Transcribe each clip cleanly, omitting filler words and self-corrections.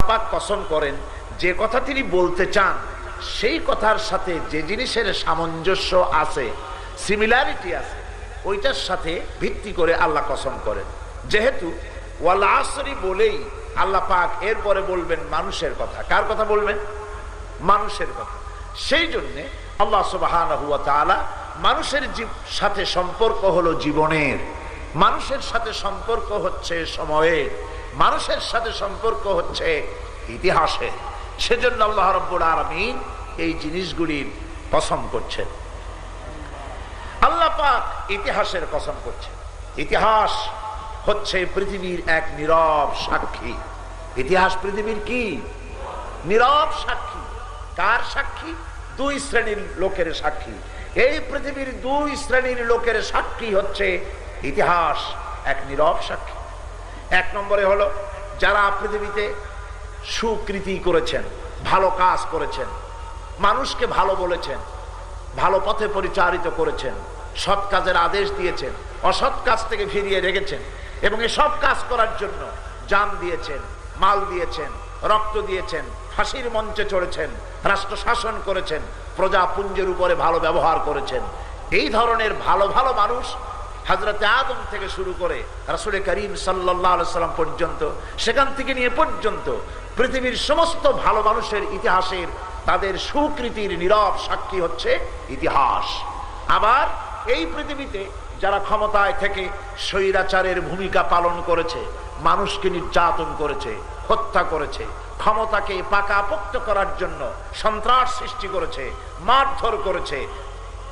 পাক কসম করেন যে কথা তিনি বলতে চান সেই কথার সাথে যে জিনিসের সামঞ্জস্য আছে, সিমিলারিটি আছে, ওইটার সাথে ভিত্তি করে আল্লাহ কসম করেন। যেহেতু ওয়াল আসরি বলেই আল্লাহ পাক এরপরে বলবেন মানুষের কথা। কার কথা বলবেন? মানুষের কথা। সেই জন্যে আল্লাহ সুবহানাহু ওয়া তাআলা মানুষের সাথে সম্পর্ক হলো জীবনের, মানুষের সাথে সম্পর্ক হচ্ছে সময়ের, মানুষের সাথে সম্পর্ক হচ্ছে ইতিহাসের। সেজন্য আল্লাহ রাব্বুল আলামিন এই জিনিসগুলির কসম করছেন। আল্লাহ পাক ইতিহাসের কসম করছেন। ইতিহাস হচ্ছে পৃথিবীর এক নীরব সাক্ষী। ইতিহাস পৃথিবীর কি? নীরব সাক্ষী। কার সাক্ষী? দুই শ্রেণীর লোকের সাক্ষী। এই পৃথিবীর দুই শ্রেণীর লোকের সাক্ষী হচ্ছে ইতিহাস, এক নীরব সাক্ষী। এক নম্বরে হলো যারা পৃথিবীতে সুকৃতি করেছেন, ভালো কাজ করেছেন, মানুষকে ভালো বলেছেন, ভালো পথে পরিচালিত করেছেন, সৎ কাজের আদেশ দিয়েছেন, অসৎ কাজ থেকে ফিরিয়ে রেখেছেন এবং এই সব কাজ করার জন্য জান দিয়েছেন, মাল দিয়েছেন, রক্ত দিয়েছেন, ফাঁসির মঞ্চে চড়েছেন, রাষ্ট্র শাসন করেছেন, প্রজাপুঞ্জের উপরে ভালো ব্যবহার করেছেন। এই ধরনের ভালো ভালো মানুষ হযরত আদম থেকে শুরু করে রাসূল করিম সাল্লাল্লাহু আলাইহি সাল্লাম পর্যন্ত, সেখান থেকে নিয়ে পর্যন্ত পৃথিবীর সমস্ত ভালো মানুষের ইতিহাসের তাদের সুকৃতির নীরব সাক্ষী হচ্ছে ইতিহাস। আবার এই পৃথিবীতে যারা ক্ষমতায় থেকে স্বৈরাচারের ভূমিকা পালন করেছে, মানুষকে নির্যাতন করেছে, হত্যা করেছে, ক্ষমতাকে পাকাপোক্ত করার জন্য সন্ত্রাস সৃষ্টি করেছে, মারধর করেছে,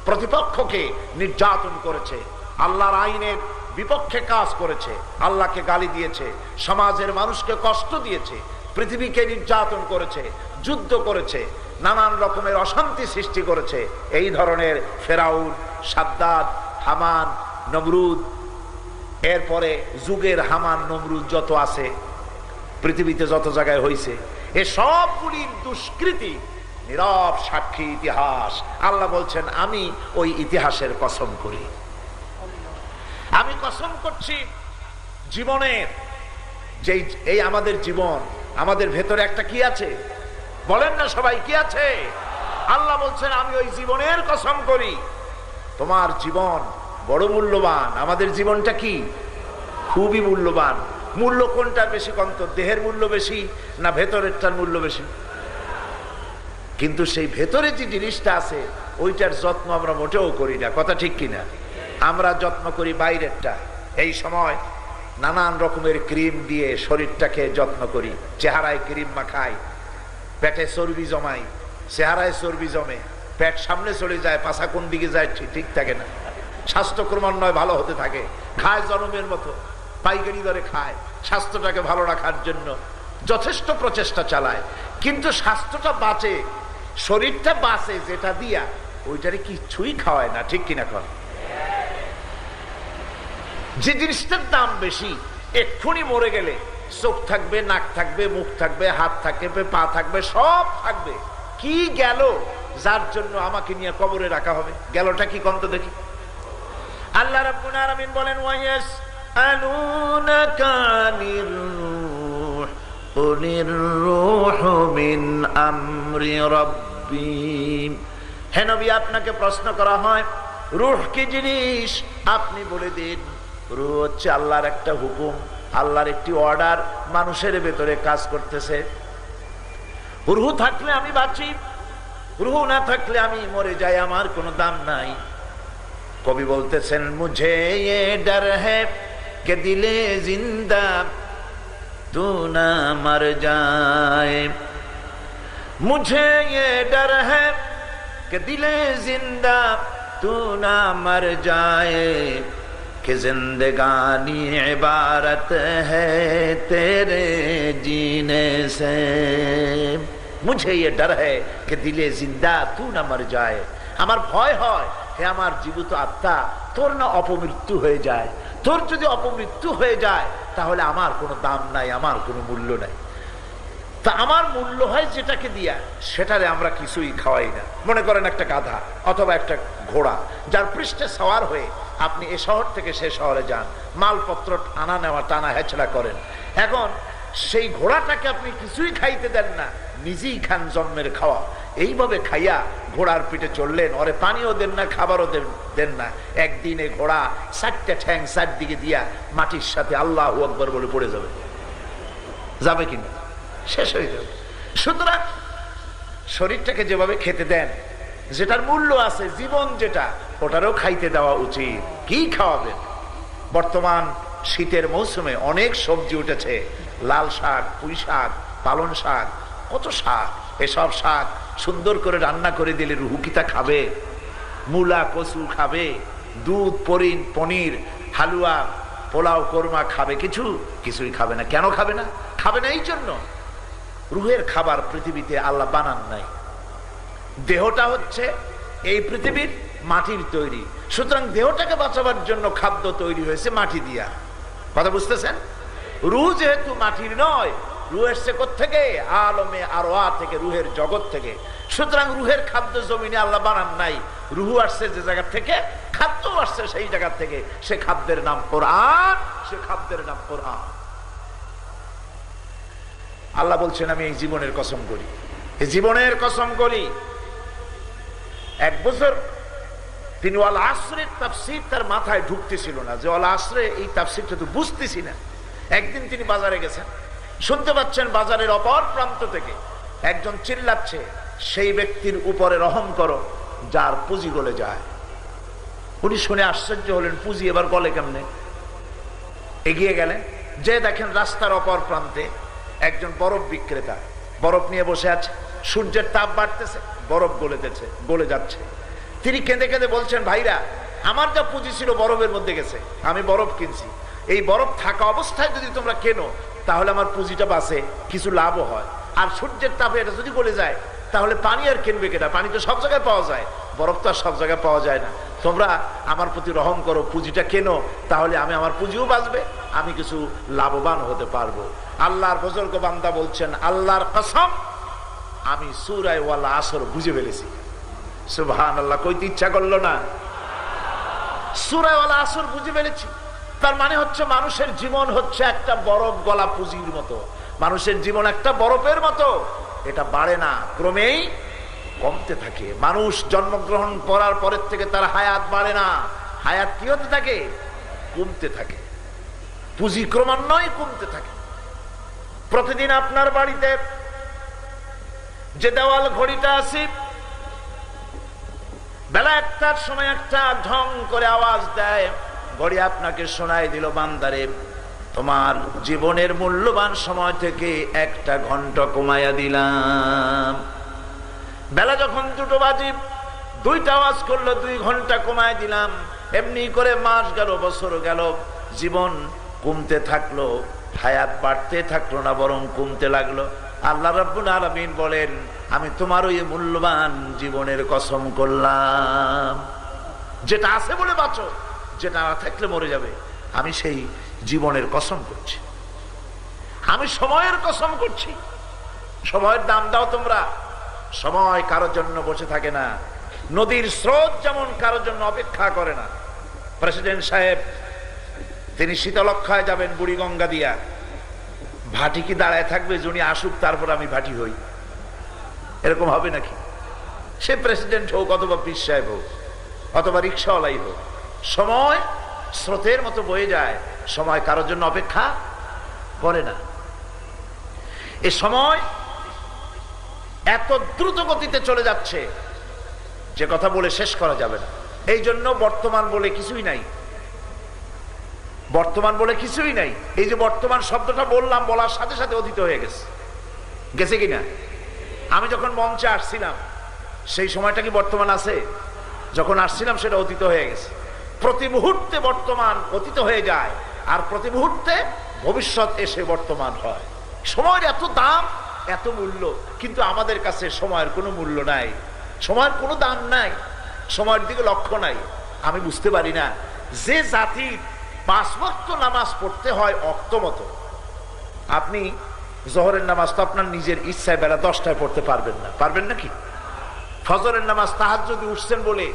প্রতিপক্ষকে নির্যাতন করেছে, আল্লাহর আইনের বিপক্ষে কাজ করেছে, আল্লাহকে গালি দিয়েছে, সমাজের মানুষকে কষ্ট দিয়েছে, পৃথিবীকে নির্যাতন করেছে, যুদ্ধ করেছে, নানান রকমের অশান্তি সৃষ্টি করেছে, এই ধরনের ফেরাউন, সাদ্দাদ, হামান, নমরুদ, এরপরে যুগের হামান নমরুদ যত আছে পৃথিবীতে, যত জায়গায় হয়েছে, এ সবগুলির দুষ্কৃতি নীরব সাক্ষী ইতিহাস। আল্লাহ বলছেন আমি ওই ইতিহাসের কসম করি। আমি কসম করছি জীবনের, যে এই আমাদের জীবন, আমাদের ভেতরে একটা কি আছে বলেন না সবাই, কি আছে? আল্লাহ বলছেন আমি ওই জীবনের কসম করি। তোমার জীবন বড় মূল্যবান। আমাদের জীবনটা কি? খুবই মূল্যবান। মূল্য কোনটার বেশি কন্ত? দেহের মূল্য বেশি না ভেতরেরটার মূল্য বেশি? কিন্তু সেই ভেতরে যে জিনিসটা আছে ওইটার যত্ন আমরা মোটেও করি না। কথা ঠিক কিনা? আমরা যত্ন করি বাইরেরটা। এই সময় নানান রকমের ক্রিম দিয়ে শরীরটাকে যত্ন করি, চেহারায় ক্রিম মাখাই, পেটে চর্বি জমাই, চেহারায় চর্বি জমে, পেট সামনে চলে যায়, পাছা কোন দিকে যায় ঠিক থাকে না, স্বাস্থ্য ক্রমান্বয়ে ভালো হতে থাকে, খায় জনমের মতো, পাইকারি দরে খায়, স্বাস্থ্যটাকে ভালো রাখার জন্য যথেষ্ট প্রচেষ্টা চালায়। কিন্তু স্বাস্থ্যটা বাঁচে, শরীরটা বাঁচে যেটা দিয়া, ওইটারে কিছুই খাওয়ায় না। ঠিক কিনা? কর যে জিনিসটার দাম বেশি, এক্ষুনি মরে গেলে চোখ থাকবে, নাক থাকবে, মুখ থাকবে, হাত থাকবে, পা থাকবে, সব থাকবে, কি গেল যার জন্য আমাকে নিয়ে কবরে রাখা হবে? গেলটা কি কন্ত দেখি? আল্লাহ রাব্বুল আলামিন বলেন ওয়াইয়াস আলুনাকা আনির রূহ কুলির রূহু মিন আমরি রাব্বি। হে নবী, আপনাকে প্রশ্ন করা হয় রূহ কি জিনিস, আপনি বলে দিন রূহ হচ্ছে আল্লাহর একটা হুকুম, আল্লাহর একটি অর্ডার মানুষের ভেতরে কাজ করতেছে। রূহ থাকলে আমি বাঁচি, রূহ না থাকলে আমি মরে যাই, আমার কোনো দাম নাই। কবি বলতেছেন মুঝে ये डर है कि दिले जिंदा तू ना मर जाए, मुझे ये डर है कि दिले जिंदा तू ना मर जाए, कि जिंदगानी इबारत है तेरे जीने से। मुझे ये डर है कि दिले जिंदा तू ना मर जाए, আমার ভয় হয় হে আমার জীবিত আত্মা, তোর না অপমৃত্যু হয়ে যায়। তোর যদি অপমৃত্যু হয়ে যায় তাহলে আমার কোনো দাম নাই, আমার কোনো মূল্য নাই। তা আমার মূল্য হয় যেটাকে দিয়া, সেটারে আমরা কিছুই খাওয়াই না। মনে করেন একটা গাধা অথবা একটা ঘোড়া, যার পৃষ্ঠে সওয়ার হয়ে আপনি এ শহর থেকে সে শহরে যান, মালপত্র আনা নেওয়া টানা হেঁচড়া করেন। এখন সেই ঘোড়াটাকে আপনি কিছুই খাইতে দেন না, নিজেই খান জন্মের খাওয়া। এইভাবে খাইয়া ঘোড়ার পিঠে চললেন, ওরে পানিও দেন না, খাবারও দেন না। একদিনে ঘোড়া 4টা ঠ্যাং 4 দিকে দিয়া মাটির সাথে আল্লাহু আকবার বলে পড়ে যাবে, যাবে কিনা? শেষ হয়ে যাবে। সুতরাং শরীরটাকে যেভাবে খেতে দেন, যেটার মূল্য আছে, জীবন যেটা, ওটারও খাইতে দেওয়া উচিত। কি খাওয়াবেন? বর্তমান শীতের মৌসুমে অনেক সবজি উঠেছে, লাল শাক, পুঁই শাক, পালন শাক, কত শাক। এসব শাক সুন্দর করে রান্না করে দিলে রুহু কি তা খাবে? মূলা কচু খাবে? দুধ, পনির, হালুয়া, পোলাও, কোরমা খাবে? কিছুই খাবে না। কেন খাবে না? খাবে না এই জন্য, রুহের খাবার পৃথিবীতে আল্লাহ বানান নাই। দেহটা হচ্ছে এই পৃথিবীর মাটির তৈরি, সুতরাং দেহটাকে বাঁচাবার জন্য খাদ্য তৈরি হয়েছে মাটি দিয়া। কথা বুঝতেছেন? রুহ যেহেতু মাটির নয়, রুহ এসছে কোত্থেকে? আলমে আরওয়া থেকে, রুহের জগৎ থেকে। সুতরাং রুহের খাদ্য জমিনে আল্লাহ বানান নাই। রুহু আসছে যে জায়গা থেকে, খাদ্য আসছে সেই জায়গা থেকে। সে খাদ্যের নাম কোরআন, সে খাদ্যের নাম কোরআন। আল্লাহ বলছেন, আমি এই জীবনের কসম করি, এই জীবনের কসম করি। 1 বছর তিনি ওয়াল আসরের তাফসীর তার মাথায় ঢুকতেছিল না, যে ওয়াল আসরে এই তাফসীরটা তো বুঝতেছি না। একদিন তিনি বাজারে গেছেন, শুনতে পাচ্ছেন বাজারের অপর প্রান্ত থেকে একজন চিল্লাচ্ছে, সেই ব্যক্তির উপরে রহম করো যার পুঁজি গলে যায়। উনি শুনে আশ্চর্য হলেন, পুঁজি এবার গলে কেমনে? এগিয়ে গেলেন, যে দেখেন রাস্তার অপর প্রান্তে একজন বরফ বিক্রেতা বরফ নিয়ে বসে আছে। সূর্যের তাপ বাড়তেছে, বরফ গলে যাচ্ছে। তিনি কেঁদে কেঁদে বলছেন, ভাইরা, আমার যা পুঁজি ছিল বরফের মধ্যে গেছে, আমি বরফ কিনছি। এই বরফ থাকা অবস্থায় যদি তোমরা কেনো, তাহলে আমার পুঁজিটা বাঁচে, কিছু লাভও হয়। আর সূর্যের তাপে এটা যদি গলে যায়, তাহলে পানি আর কিনবে কেনা? পানি তো সব জায়গায় পাওয়া যায়, বরফ তো আর সব জায়গায় পাওয়া যায় না। তোমরা আমার প্রতি রহম করো, পুঁজিটা কেনো, তাহলে আমার পুঁজিও বাঁচবে, আমি কিছু লাভবান হতে পারবো। আল্লাহর বুজুর্গ বান্দা বলছেন, আল্লাহর কসম, আমি সূরা ওয়াল আসর বুঝে ফেলেছি। সুবহানাল্লাহ, কইতে ইচ্ছা করলো না? সূরা ওয়াল আসর বুঝে ফেলেছি। তার মানে হচ্ছে মানুষের জীবন হচ্ছে একটা বরফ গলা পুঁজির মতো। মানুষের জীবন একটা বরফের মতো, এটা বাড়ে না, ক্রমেই কমতে থাকে। মানুষ জন্মগ্রহণ করার পরের থেকে তার হায়াত বাড়ে না, হায়াত কি হতে থাকে? কমতে থাকে। পুঁজি ক্রমান্বয়ে কমতে থাকে। প্রতিদিন আপনার বাড়িতে যে দেওয়াল ঘড়িটা আছে, বেলা 1টার সময় একটা ঢং করে আওয়াজ দেয়, ঘড়ি আপনাকে শোনায় দিল, বান্দারে, তোমার জীবনের মূল্যবান সময় থেকে 1টা ঘন্টা কমাইয়া দিলাম। বেলা যখন 2টো বাজে, 2টা আওয়াজ করলো, 2 ঘন্টা কমায় দিলাম। এমনি করে মাস গেল, বছর গেল, জীবন কমতে থাকলো, হায়াত বাড়তে থাকলো না, বরং কমতে লাগলো। আল্লাহ রাব্বুল আলামিন বলেন, আমি তোমার ওই মূল্যবান জীবনের কসম করলাম। যেটা আছে বলে বাঁচো, যেটা না থাকলে মরে যাবে, আমি সেই জীবনের কসম করছি। আমি সময়ের কসম করছি। সময়ের দাম দাও তোমরা। সময় কারোর জন্য বসে থাকে না। নদীর স্রোত যেমন কারোর জন্য অপেক্ষা করে না। প্রেসিডেন্ট সাহেব তিনি শীতলক্ষায় যাবেন বুড়িগঙ্গা দিয়া, ভাটি কি দাঁড়ায় থাকবে যিনি আসুক তারপর আমি ভাটি হই? এরকম হবে নাকি? সে প্রেসিডেন্ট হোক, অথবা পীর সাহেব হোক, অথবা রিক্সাওয়ালাই হোক, সময় স্রোতের মতো বয়ে যায়। সময় কারোর জন্য অপেক্ষা করে না। এ সময় এত দ্রুত গতিতে চলে যাচ্ছে যে কথা বলে শেষ করা যাবে না। এই জন্য বর্তমান বলে কিছুই নাই। বর্তমান বলে কিছুই নাই। এই যে বর্তমান শব্দটা বললাম, বলার সাথে সাথে অতীত হয়ে গেছে কিনা? আমি যখন মঞ্চে আসছিলাম সেই সময়টা কি বর্তমান আছে? যখন আসছিলাম সেটা অতীত হয়ে গেছে। প্রতি মুহূর্তে বর্তমান অতীত হয়ে যায়, আর প্রতি মুহূর্তে ভবিষ্যৎ এসে বর্তমান হয়। সময়ের এত দাম, এত মূল্য, কিন্তু আমাদের কাছে সময়ের কোনো মূল্য নাই, সময়ের কোনো দাম নাই, সময়ের দিকে লক্ষ্য নাই। আমি বুঝতে পারি না যে জাতির 5 ওয়াক্ত নামাজ পড়তে হয় অক্ত মতো, আপনি জোহরের নামাজ তো আপনার নিজের ইচ্ছায় বেলা 10টায় পড়তে পারবেন না, পারবেন নাকি? ফজরের নামাজ তাহাজ্জুদে উঠছেন বলে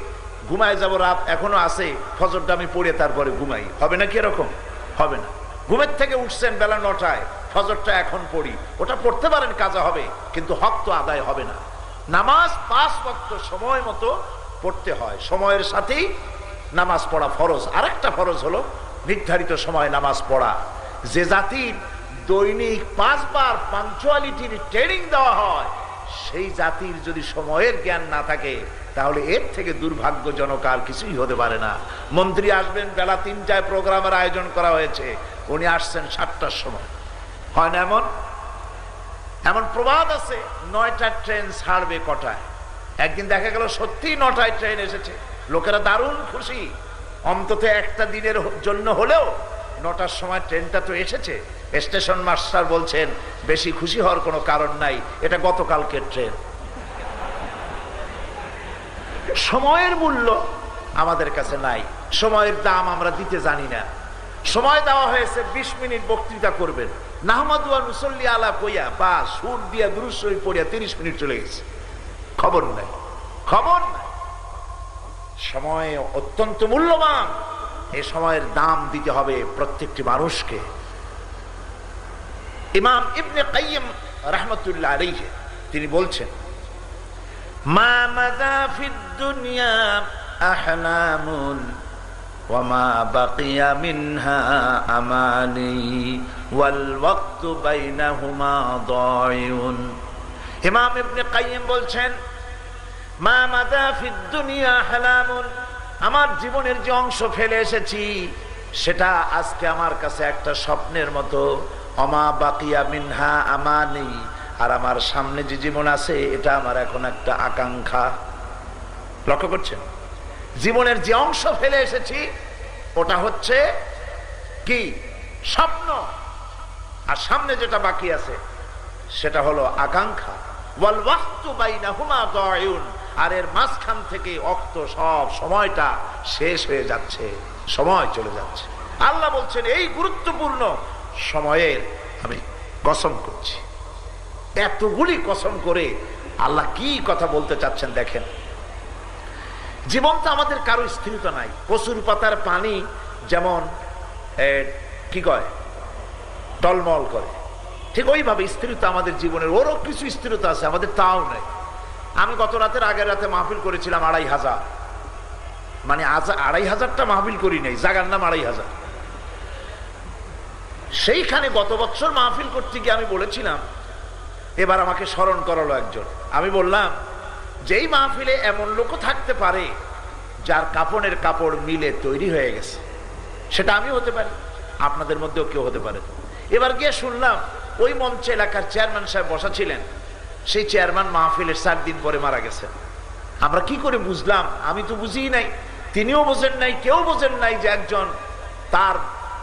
ঘুমায় যাব, রাত এখনো আছে, ফজরটা আমি পড়ে তারপরে ঘুমাই, হবে নাকি? এরকম হবে না। ঘুমের থেকে উঠছেন বেলা 9টায়, ফজরটা এখন পড়ি, ওটা পড়তে পারেন, কাজা হবে, কিন্তু হক তো আদায় হবে না। নামাজ 5 ওয়াক্ত সময় মতো পড়তে হয়, সময়ের সাথেই নামাজ পড়া ফরজ। আরেকটা ফরজ হলো নির্ধারিত সময় নামাজ পড়া। যে জাতির দৈনিক 5 বার পাঞ্চুয়ালিটির ট্রেনিং দেওয়া হয়, সেই জাতির যদি সময়ের জ্ঞান না থাকে, তাহলে এর থেকে দুর্ভাগ্যজনক আর কিছুই হতে পারে না। মন্ত্রী আসবেন বেলা 3টায়, প্রোগ্রামের আয়োজন করা হয়েছে, উনি আসছেন 7টার সময়, হয় না এমন? এমন প্রবাদ আছে, 9টার ট্রেন ছাড়বে কটায়। একদিন দেখা গেল সত্যি 9টায় ট্রেন এসেছে, লোকেরা দারুণ খুশি, অন্তত একটা দিনের জন্য হলেও 9টার সময় ট্রেনটা তো এসেছে। স্টেশন মাস্টার বলছেন বেশি খুশি হওয়ার কোনো কারণ নাই, এটা গতকালকের ট্রেন। সময়ের মূল্য আমাদের কাছে নাই, সময়ের দাম আমরা দিতে জানি না। সময় দেওয়া হয়েছে 20 মিনিট বক্তৃতা করবেন, নাহমাদু ওয়া নুসাল্লি আলা কইয়া বা সুর দিয়া দুরূদ শরীফ পড়িয়া 30 মিনিট চলে গেছে, খবর নাই, খবর নাই। সময় অত্যন্ত মূল্যবান, এই সময়ের দাম দিতে হবে প্রত্যেকটি মানুষকে। ইমাম ইবনে কাইয়িম রাহমাতুল্লাহ আলাইহি তিনি বলছেন, মা মাদা ফিদ দুনিয়া আহলামুন ওয়া মা বাকিয়া মিনহা আমানি ওয়াল ওয়াক্তু বাইনাহুমা দায়ুন। ইমাম ইবনে কাইয়িম বলছেন, মা মাদা ফিদ দুনিয়া আহলামুন, আমার জীবনের যে অংশ ফেলে এসেছি সেটা আজকে আমার কাছে একটা স্বপ্নের মতো। অমা বাকিয়া মিনহা আমানি, আর আমার সামনে যে জীবন আছে এটা আমার এখন একটা আকাঙ্ক্ষা। লক্ষ্য করছেন, জীবনের যে অংশ ফেলে এসেছি ওটা হচ্ছে কি? স্বপ্ন। আর সামনে যেটা বাকি আছে সেটা হলো আকাঙ্ক্ষা। ওয়াল ওয়াক্তু বাইনাহুমা দায়ুন, আর এর মাঝখান থেকে অক্ত সব সময়টা শেষ হয়ে যাচ্ছে, সময় চলে যাচ্ছে। আল্লাহ বলছেন এই গুরুত্বপূর্ণ সময়ের আমি কসম করছি। এতগুলি কসম করে আল্লাহ কি কথা বলতে চাচ্ছেন দেখেন। জীবন তো আমাদের কারো স্থিরতা নাই। কচুর পাতার পানি যেমন কি কয় টলমল করে, ঠিক ওইভাবে স্থিরতা আমাদের জীবনের, ওরও কিছু স্থিরতা আছে, আমাদের তাও নাই। আমি গত রাতের আগের রাতে মাহফিল করেছিলাম 2500, মানে 2500টা মাহফিল করি নাই, জাগার নাম 2500। সেইখানে গত বছর মাহফিল করতে গিয়ে আমি বলেছিলাম, এবার আমাকে স্মরণ করালো একজন, আমি বললাম যেই মাহফিলে এমন লোকও থাকতে পারে যার কাপড়ের কাপড় মিলে তৈরি হয়ে গেছে, সেটা আমি হতে পারি, আপনাদের মধ্যেও কেউ হতে পারে। এবার গিয়ে শুনলাম ওই মঞ্চে এলাকার চেয়ারম্যান সাহেব বসা ছিলেন, সেই চেয়ারম্যান মাহফিলের 4 দিন পরে মারা গেছেন। আমরা কি করে বুঝলাম? আমি তো বুঝিই নাই, তিনিও বোঝেন নাই, কেউ বোঝেন নাই যে একজন তার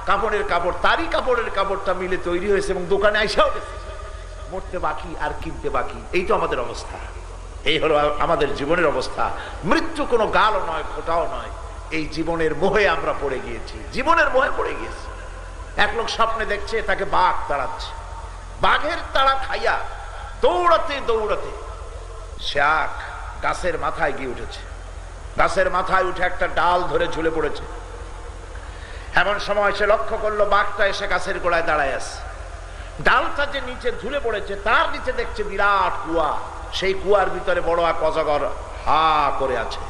কাপড়ের কাপড়, তারই কাপড়ের কাপড়টা মিলে তৈরি হয়েছে এবং দোকানে আইসাও গেছে, মরতে বাকি আর কিনতে বাকি। এই তো আমাদের অবস্থা, এই হলো আমাদের জীবনের অবস্থা। মৃত্যু কোনো গালও নয়, খোটাও নয়, এই জীবনের মোহে আমরা পড়ে গিয়েছি, জীবনের মোহে পড়ে গিয়েছি। এক লোক স্বপ্নে দেখছে তাকে বাঘ তাড়াচ্ছে, বাঘের তাড়া খাইয়া দৌড়াতে দৌড়াতে সে এক গাছের মাথায় গিয়ে উঠেছে, গাছের মাথায় উঠে একটা ডাল ধরে ঝুলে পড়েছে। এমন সময় সে লক্ষ্য করলো বাঘটা এসে গাছের গোড়ায় দাঁড়ায় আছে, ডালটা যে নিচে ঝুলে পড়েছে তার নিচে দেখছে বিরাট কুয়া, সেই কুয়ার ভিতরে বড় এক অজগর হা করে আছে।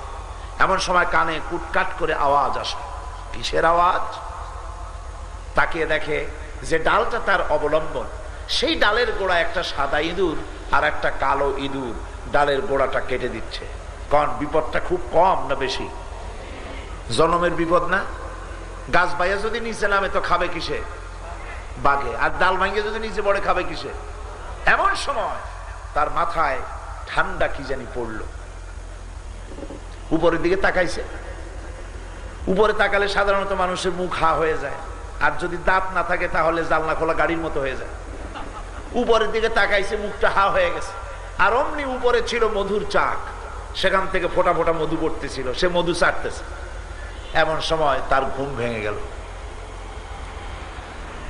এমন সময় কানে কুটকাট করে আওয়াজ আসে, কিসের আওয়াজ? তাকিয়ে দেখে যে ডালটা তার অবলম্বন, সেই ডালের গোড়া একটা সাদা ইঁদুর আর একটা কালো ইঁদুর ডালের গোড়াটা কেটে দিচ্ছে। কারণ বিপদটা খুব কম না বেশি? জনমের বিপদ না? গাছ বাইয়া যদি নিচে নামে তো খাবে কিসে? বাঘে। আর ডাল ভাঙিয়ে যদি নিচে পড়ে খাবে কিসে? এমন সময় তার মাথায় ঠান্ডা কি জানি পড়লো, উপরের দিকে তাকাইছে। উপরে তাকালে সাধারণত মানুষের মুখ হা হয়ে যায়, আর যদি দাঁত না থাকে তাহলে জানলা খোলা গাড়ির মতো হয়ে যায়। উপরের দিকে তাকাইছে, মুখটা হা হয়ে গেছে। আর অমনি উপরে ছিল মধুর চাক, সেখান থেকে ফোটা ফোটা মধু পড়তেছিল, সে মধু চাটতেছে। এমন সময় তার ঘুম ভেঙে গেল।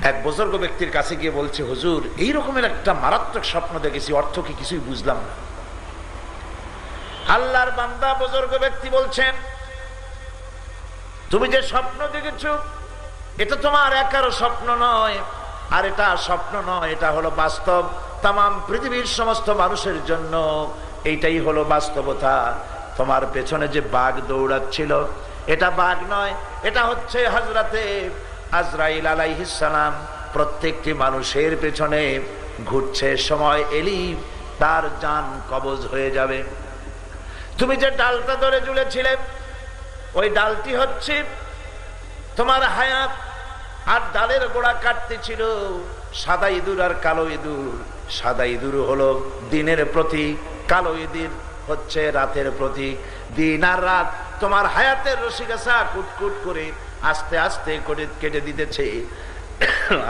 এক বুজুর্গ ব্যক্তির কাছে গিয়ে বলছে, হুজুর এই রকমের একটা মারাত্মক স্বপ্ন দেখেছি, অর্থ কি কিছুই বুঝলাম না। আল্লাহর বান্দা বুজুর্গ ব্যক্তি বলছেন, তুমি যে স্বপ্ন দেখেছ এটা তোমার একারও স্বপ্ন নয়, আর এটা স্বপ্ন নয়, এটা হলো বাস্তব। তামাম পৃথিবীর সমস্ত মানুষের জন্য এইটাই হলো বাস্তবতা। তোমার পেছনে যে বাঘ দৌড়াচ্ছিল, এটা বাঘ নয়, এটা হচ্ছে হযরতে আজরাইল আলাইহিস সালাম। প্রত্যেকটি মানুষের পেছনে ঘুরছে, সময় এলি তার জান কবজ হয়ে যাবে। তুমি যে ডালটা ধরে ঝুলেছিলে, ওই ডালটি হচ্ছে তোমার হায়াত। আর ডালের গোড়া কাটতেছিল সাদা ইঁদুর আর কালো ইঁদুর। সাদা ইঁদুর হলো দিনের প্রতীক, কালো ইঁদুর হচ্ছে রাতের প্রতীক। দিন আর রাত তোমার হায়াতের রশিগাছা কুটকুট করে আস্তে আস্তে করে কেটে দিতেছে।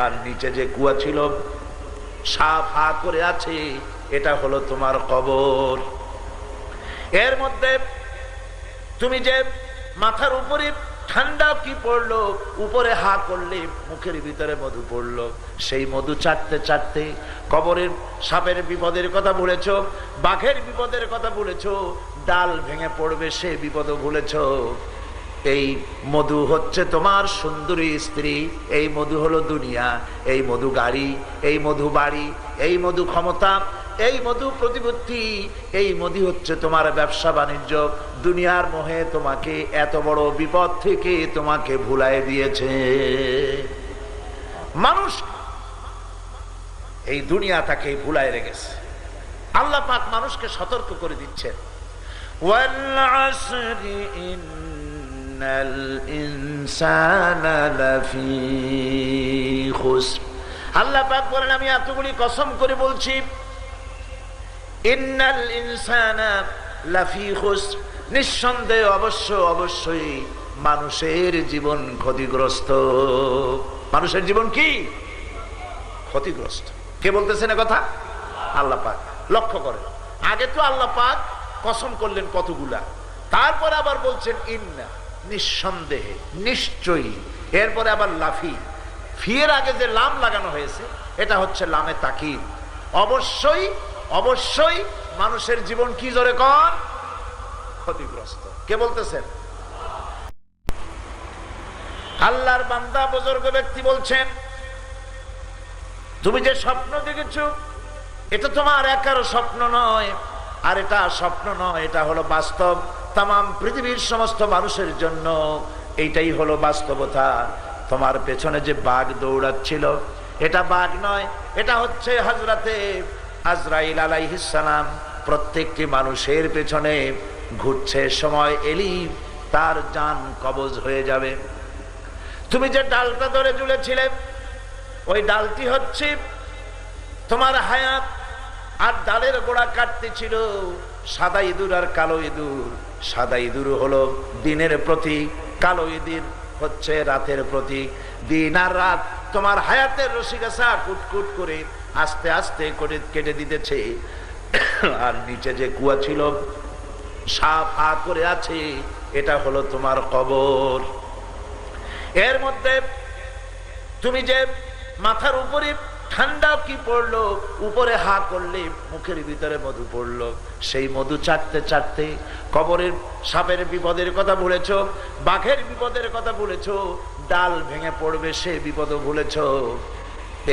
আর নিচে যে কুয়া ছিল সাপ হা করে আছে, এটা হলো তোমার কবর। এর মধ্যে তুমি যে মাথার উপরে ঠান্ডা কি পড়লো, উপরে হা করলে মুখের ভিতরে মধু পড়লো। সেই মধু চাটতে চাটতে কবরের সাপের বিপদের কথা ভুলেছো, বাঘের বিপদের কথা ভুলেছো, ডাল ভেঙে পড়বে সে বিপদও ভুলেছো। এই মধু হচ্ছে তোমার সুন্দরী স্ত্রী, এই মধু হলো দুনিয়া, এই মধু গাড়ি, এই মধু বাড়ি, এই মধু ক্ষমতা, এই মধু প্রতিপত্তি, এই মধু হচ্ছে তোমার ব্যবসা বাণিজ্য। দুনিয়ার মোহে তোমাকে এত বড় বিপদ থেকে তোমাকে ভুলাই দিয়েছে। মানুষ এই দুনিয়া তাকে ভুলাই রেখেছে। আল্লাহ পাক মানুষকে সতর্ক করে দিচ্ছেন, ওয়াল আসরি ইন্নাল ইনসানা লাফি খুসর। আল্লাহ পাক বলেন, আমি এতগুলি কসম করে বলছি, ইন্নাল ইনসানা লাফি খুসর, নিঃসন্দেহে অবশ্যই মানুষের জীবন ক্ষতিগ্রস্ত। মানুষের জীবন কি ক্ষতিগ্রস্ত? কে বলতেছেন কথা? আল্লাহ পাক। লক্ষ্য করেন, আগে তো আল্লাহ পাক কসম করলেন কতগুলা, তারপরে আবার বলছেন ইন্না, নিঃসন্দেহে, নিশ্চয়ই। এরপরে আবার লাফি, ফিয়ের আগে যে লাম লাগানো হয়েছে এটা হচ্ছে লামে তাকিদ। অবশ্যই মানুষের জীবন কি জোরে কর ক্ষতিগ্রস্ত। কে বলতেছেন? আল্লাহর বান্দা বুজুর্গ ব্যক্তি বলছেন, তুমি যে স্বপ্ন দেখেছো এটা তোমার একারও স্বপ্ন নয়, আর এটা স্বপ্ন নয়, এটা হলো বাস্তব। তামাম পৃথিবীর সমস্ত মানুষের জন্য এইটাই হলো বাস্তবতা। তোমার পেছনে যে বাঘ দৌড়াচ্ছিল, এটা বাঘ নয়, এটা হচ্ছে হযরতে আজরাইল আলাইহিস সালাম। প্রত্যেকটি মানুষের পেছনে ঘুরছে, সময় এলি তার জান কবজ হয়ে যাবে। তুমি যে ডালটা ধরে ঝুলেছিলে, ওই ডালটি হচ্ছে তোমার হায়াত। আর ডালের গোড়া কাটতেছিল সাদা ইঁদুর আর কালো ইঁদুর। সাদা ইঁদুর হলো দিনের প্রতীক, কালো ইঁদুর হচ্ছে রাতের প্রতীক। দিন আর রাত তোমার হায়াতের রশিগাছা কুটকুট করে আস্তে আস্তে করে কেটে দিতেছে। আর নিচে যে কুয়া ছিল সাপ হা করে আছে, এটা হলো তোমার কবর। এর মধ্যে তুমি যে মাথার উপরে ঠান্ডা কি পড়লো, উপরে হা করলে মুখের ভিতরে মধু পড়লো। সেই মধু চাটতে চাটতে কবরের সাপের বিপদের কথা ভুলেছো, বাঘের বিপদের কথা ভুলেছো, ডাল ভেঙে পড়বে সে বিপদও ভুলেছো।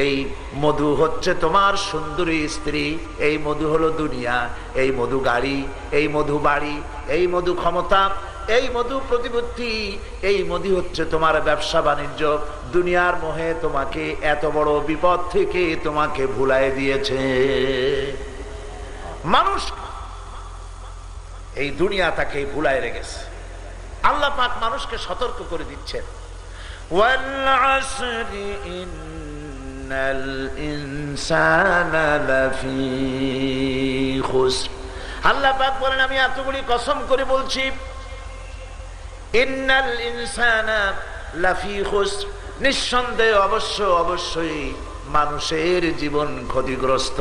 এই মধু হচ্ছে তোমার সুন্দরী স্ত্রী, এই মধু হলো দুনিয়া, এই মধু গাড়ি, এই মধু বাড়ি, এই মধু ক্ষমতা, এই মধু প্রতিপত্তি, এই মধু হচ্ছে তোমার ব্যবসা বাণিজ্য। দুনিয়ার মোহে তোমাকে এত বড় বিপদ থেকে তোমাকে ভুলাই দিয়েছে। মানুষ এই দুনিয়া তাকে ভুলাই রেখেছে। আল্লাহ পাক মানুষকে সতর্ক করে দিচ্ছেন, ওয়াল আসরি ইন্নাল ইনসানা লাফি খুসর। আল্লাহ পাক বলেন, আমি এতগুলি কসম করে বলছি, ইন্নাল ইনসানা লাফি খুসর, নিঃসন্দেহে অবশ্যই মানুষের জীবন ক্ষতিগ্রস্ত।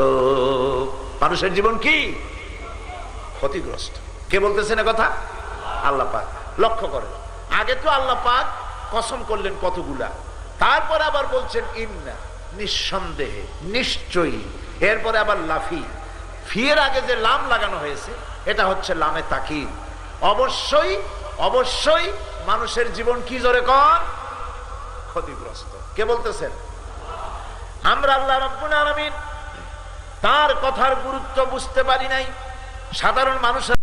মানুষের জীবন কি ক্ষতিগ্রস্ত? কে বলতেছেন কথা? আল্লাহ পাক। লক্ষ্য করেন, আগে তো আল্লাহ পাক কসম করলেন কতগুলা, তারপরে আবার বলছেন ইন্না, নিঃসন্দেহে, নিশ্চয়ই। এরপরে আবার লাফি, ফিয়ের আগে যে লাম লাগানো হয়েছে এটা হচ্ছে লামে তাকিদ। অবশ্যই মানুষের জীবন কি জোরে কর ক্ষতিগ্রস্ত। কে বলতেছেন? আমরা আল্লাহ রাব্বুল আলামিন তার কথার গুরুত্ব বুঝতে পারি নাই। সাধারণ মানুষের